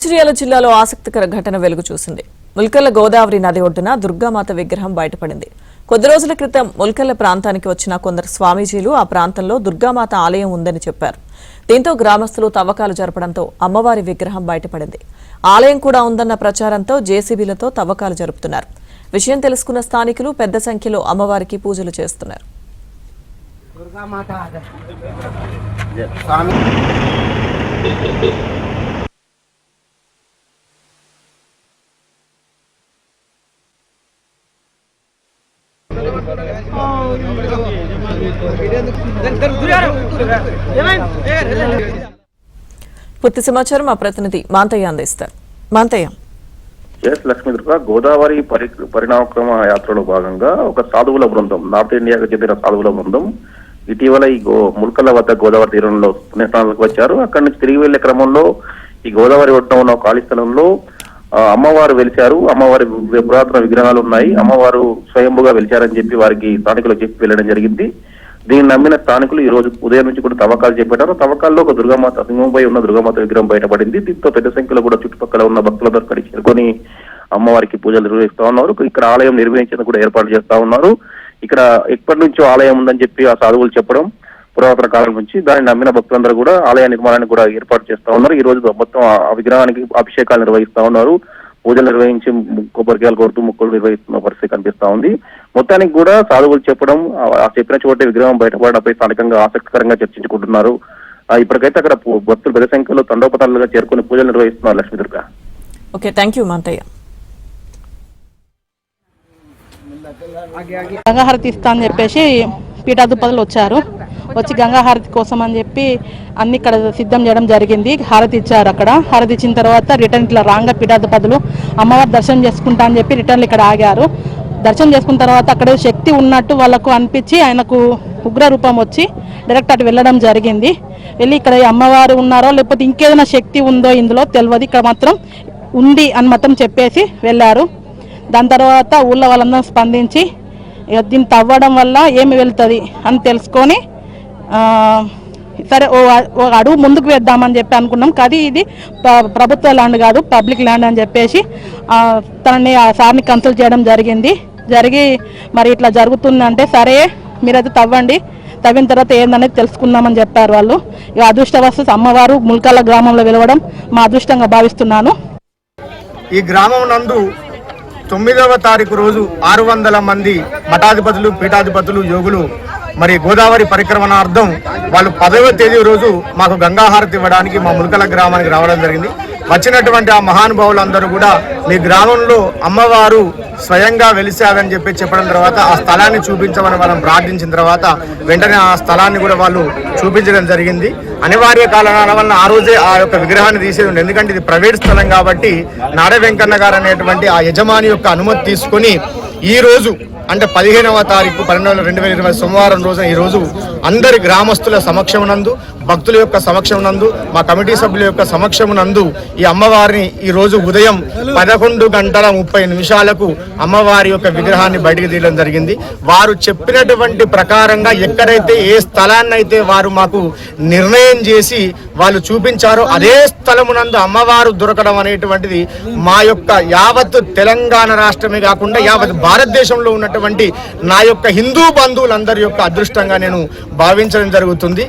మంచిర్యాల జిల్లాలో ఆసక్తికర ఘటన వెలుగు చూసింది. ముల్కల్ల గోదావరి నది ఒడ్డున దుర్గామాత విగ్రహం బయటపడింది. కొద్ది రోజుల క్రితం ముల్కల్ల ప్రాంతానికి వచ్చిన కొందరు స్వామీజీలు ఆ ప్రాంతంలో దుర్గామాత ఆలయం ఉందని చెప్పారు. దీంతో గ్రామస్తులు తవ్వకాలు జరపడంతో అమ్మవారి విగ్రహం బయటపడింది. ఆలయం కూడా ఉందన్న ప్రచారంతో జేసీబీలతో తవ్వకాలు జరుపుతున్నారు. విషయం తెలుసుకున్న స్థానికులు పెద్ద సంఖ్యలో అమ్మవారికి పూజలు చేస్తున్నారు. పూర్తి సమాచారం మా ప్రతినిధి మాంతయ్య అందిస్తారు. మాంతయ్య. లక్ష్మీ దుర్గా గోదావరి పరిణామక్రమ యాత్రలో భాగంగా ఒక సాధువుల బృందం, నార్త్ ఇండియాకు చెందిన సాధువుల బృందం ఇటీవల ఈ ముల్కల్ల వద్ద గోదావరి తీరంలో పుణ్యస్నానాలకు వచ్చారు. అక్కడి నుంచి తిరిగి వెళ్లే క్రమంలో ఈ గోదావరి ఒడ్డున ఉన్న ఖాళీ స్థలంలో అమ్మవారు వెలిచారు. అమ్మవారి పురాతన విగ్రహాలు ఉన్నాయి. అమ్మవారు స్వయంభుగా వెలిచారని చెప్పి వారికి స్థానికులు చెప్పి వెళ్ళడం జరిగింది. దీన్ని నమ్మిన స్థానికులు ఈ రోజు ఉదయం నుంచి కూడా తవ్వకాలు చేపట్టారు. తవ్వకాల్లో ఒక దుర్గామాత సింహంపై ఉన్న దుర్గామాత విగ్రహం బయటపడింది. దీంతో పెద్ద సంఖ్యలో కూడా చుట్టుపక్కల ఉన్న భక్తులందరూ అక్కడికి చేరుకొని అమ్మవారికి పూజలు నిర్వహిస్తా ఉన్నారు. ఇక్కడ ఆలయం నిర్వహించేందుకు కూడా ఏర్పాటు చేస్తా ఉన్నారు. ఇక్కడ ఎప్పటి నుంచో ఆలయం ఉందని చెప్పి ఆ సాధువులు చెప్పడం, పురాతన కాలం నుంచి దాన్ని నమ్మిన భక్తులందరూ కూడా ఆలయ నిర్మాణానికి కూడా ఏర్పాటు చేస్తా ఉన్నారు. ఈ రోజు మొత్తం ఆ విగ్రహానికి అభిషేకాలు నిర్వహిస్తా ఉన్నారు. పూజలు నిర్వహించి కొబ్బరికాయలు కొడుతూ ముక్కులు నిర్వహిస్తున్న పరిస్థితి కనిపిస్తా ఉంది. మొత్తానికి కూడా సాధువులు చెప్పడం, ఆ చెప్పిన చోటే విగ్రహం బయటపడడంపై స్థానికంగా ఆసక్తికరంగా చర్చించుకుంటున్నారు. ఇప్పటికైతే అక్కడ భక్తులు పెద్ద సంఖ్యలో తండోపతాలుగా చేరుకుని పూజలు నిర్వహిస్తున్నారు. Lakshmi Durga. Okay, thank you Manthaiah. Ganga Harathi ఇస్తా అని చెప్పేసి పీఠాధిపతులు వచ్చారు. వచ్చి గంగాహారతి కోసం అని చెప్పి అన్ని ఇక్కడ సిద్ధం చేయడం జరిగింది. హారతి ఇచ్చారు. అక్కడ హారతి ఇచ్చిన తర్వాత రిటర్న్ ఇట్లా రాంగ పీఠాధిపతులు అమ్మవారి దర్శనం చేసుకుంటా అని చెప్పి రిటర్న్ ఇక్కడ ఆగారు. దర్శనం చేసుకున్న తర్వాత అక్కడ శక్తి ఉన్నట్టు వాళ్ళకు అనిపించి ఆయనకు ఉగ్ర రూపం వచ్చి డైరెక్ట్ అటు వెళ్ళడం జరిగింది. వెళ్ళి ఇక్కడ అమ్మవారు ఉన్నారో లేకపోతే ఇంకేదైనా శక్తి ఉందో ఇందులో తెలియదు, ఇక్కడ మాత్రం ఉంది అని మాత్రం చెప్పేసి వెళ్ళారు. దాని తర్వాత ఊళ్ళో వాళ్ళందరూ స్పందించి దీన్ని తవ్వడం వల్ల ఏమి వెళ్తుంది అని తెలుసుకొని సరే ఓ అడుగు ముందుకు వేద్దామని చెప్పి అనుకున్నాం. కానీ ఇది ప్రభుత్వ ల్యాండ్ కాదు, పబ్లిక్ ల్యాండ్ అని చెప్పేసి తనని ఆ సార్ని కన్సల్ట్ చేయడం జరిగి మరి ఇట్లా జరుగుతుందంటే సరే మీరైతే తవ్వండి, తవ్విన తర్వాత ఏందనేది తెలుసుకుందామని చెప్పారు వాళ్ళు. ఇక అదృష్టవస్తు అమ్మవారు ముల్కల్ల గ్రామంలో వెలవడం మా అదృష్టంగా భావిస్తున్నాను. ఈ గ్రామం నందు 9వ తారీఖు రోజు 600 మంది మఠాధిపతులు, పీఠాధిపతులు, యోగులు మరి గోదావరి పరిక్రమణార్థం వాళ్ళు 10వ తేదీ రోజు మాకు గంగాహారతి ఇవ్వడానికి మా ముల్కల్ల గ్రామానికి రావడం జరిగింది. వచ్చినటువంటి ఆ మహానుభావులందరూ కూడా మీ గ్రామంలో అమ్మవారు స్వయంగా వెలిసారని చెప్పి చెప్పడం తర్వాత ఆ స్థలాన్ని చూపించమని మనం ప్రార్థించిన తర్వాత వెంటనే ఆ స్థలాన్ని కూడా వాళ్ళు చూపించడం జరిగింది. అనివార్య కారణాల వలన ఆ రోజే ఆ యొక్క విగ్రహాన్ని తీసేది ఉంది. ఎందుకంటే ఇది ప్రైవేట్ స్థలం కాబట్టి నాడ వెంకన్న గారు అనేటువంటి ఆ యజమాని యొక్క అనుమతి తీసుకొని ఈ రోజు అంటే 15వ తారీఖు 12/2020 సోమవారం రోజున ఈ రోజు అందరి గ్రామస్తుల సమక్షమునందు, భక్తుల యొక్క సమక్షమునందు, మా కమిటీ సభ్యుల యొక్క సమక్షమునందు ఈ అమ్మవారిని ఈ రోజు ఉదయం 11:30 అమ్మవారి యొక్క విగ్రహాన్ని బయటికి తీయడం జరిగింది. వారు చెప్పినటువంటి ప్రకారంగా ఎక్కడైతే ఏ స్థలాన్ని అయితే వారు మాకు నిర్ణయం చేసి వాళ్ళు చూపించారో అదే స్థలమునందు అమ్మవారు దొరకడం అనేటువంటిది మా యొక్క యావత్ తెలంగాణ రాష్ట్రమే కాకుండా యావత్ భారతదేశంలో ఉన్నటువంటి నా యొక్క హిందూ బంధువులందరి యొక్క అదృష్టంగా నేను భావించడం జరుగుతుంది.